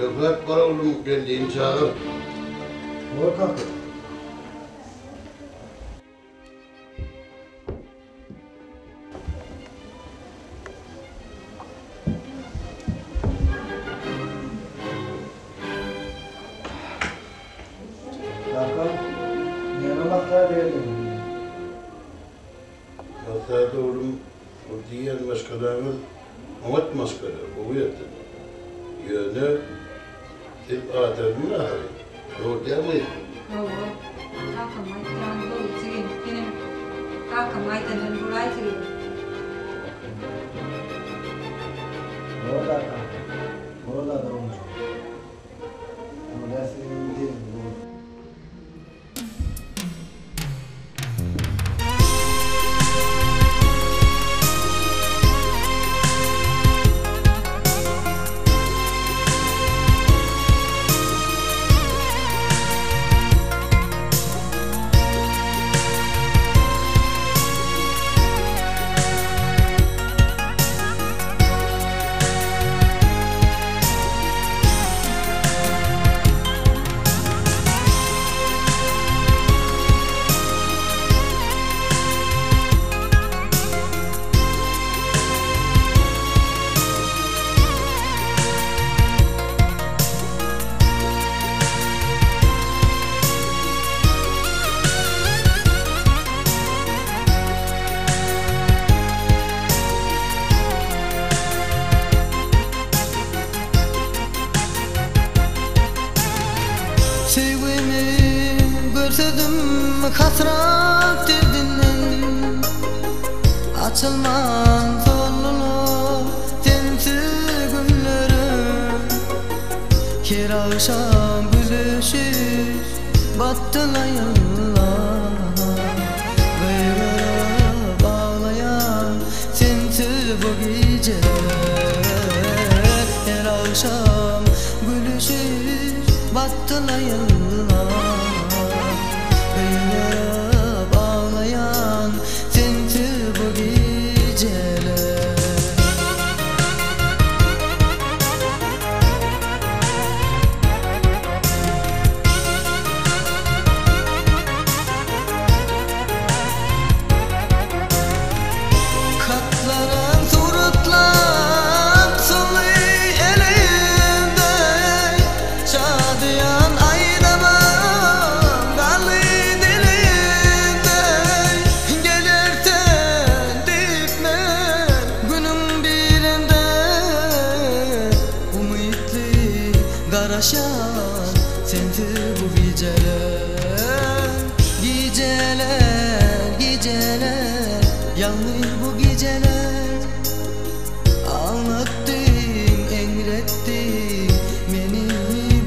Şoför var oğlum geldiğini çağır. Olur kanka. Kanka, niye namazlar verdin? Hatta oğlum o diğer maskalarımız amat maskara, bu yaptı. Yönü hep adamın ahari. Orada mı? Yok. Kalkamayı falan dolu sigin. Benim kalkamayı da buraya sigin. Orada kanka. Orada da olmuş. Ama ben senin değil bu. Sevgimi görsödüm hasrat derdinden açılman zorlulu sensiz günlerim her akşam gülüşüp battılar yıllar gayrı bağlayan sensiz bu geceler her akşam gülüşüp battılar yıllar Öyle bağlayan sensiz bu geceler Katlanan suratlar sulu elimde Şadiyan Garaşan sensiz bu geceler Geceler, geceler Yalnız bu geceler Anlattın, emrettin Beni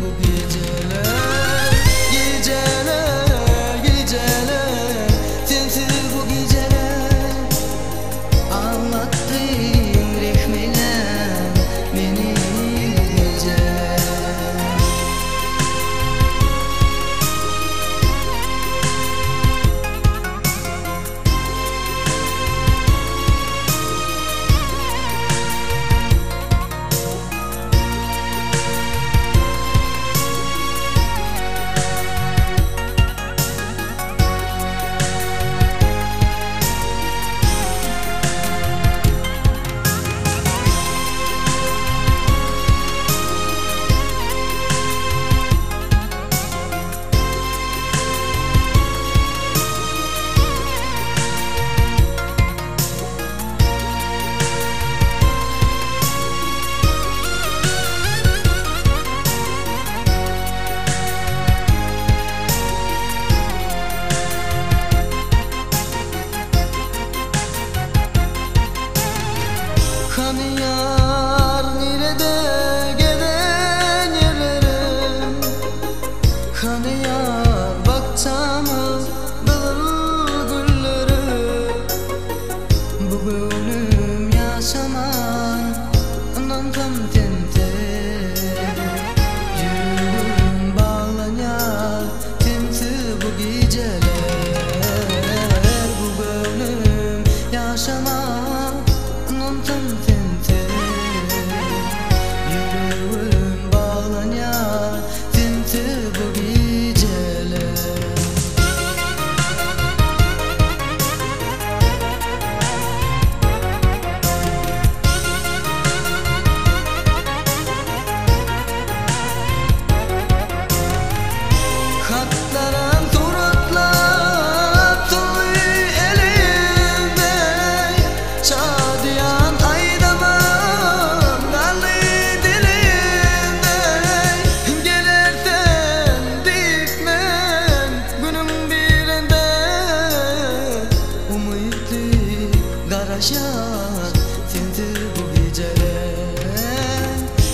bu geceler Geceler, geceler Sensiz bu geceler Anlattın, rehmeler Beni Hani yar nerede gelen yerlerim Hani yar bakçamız dağıl gülleri Bu gönlüm yaşaman ondan tam tente Yüreğim bağlanıyor sensiz bu geceler Bu gönlüm yaşaman ondan tam tente Yüreğim bağlanıyor yaşar sensiz bu geceler.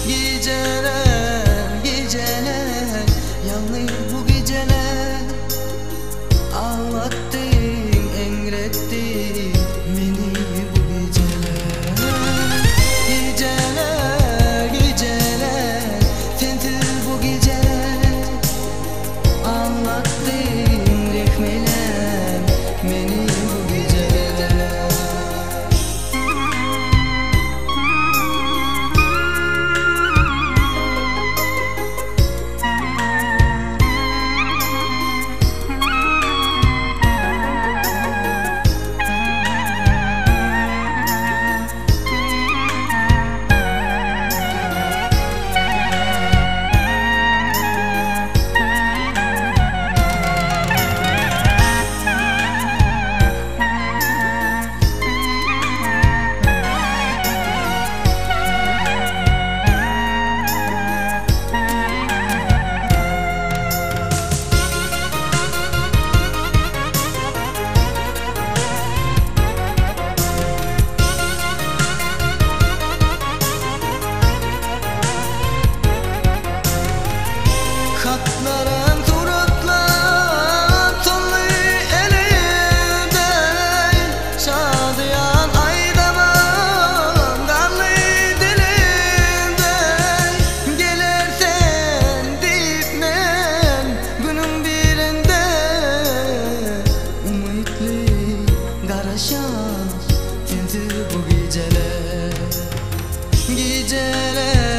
Geceler, geceler, yalnız bu geceler. Ağlattın, engrettin beni bu geceler. Geceler, geceler, sensiz bu geceler. Ağlattın, rekmeler beni bu geceler. Katlarım suratlar tonlu elimde, şadiyan aydaman karlı dilimde. Gelersen dipmen günün birinde, ümitli karışan sensiz bu geceler. Geceler,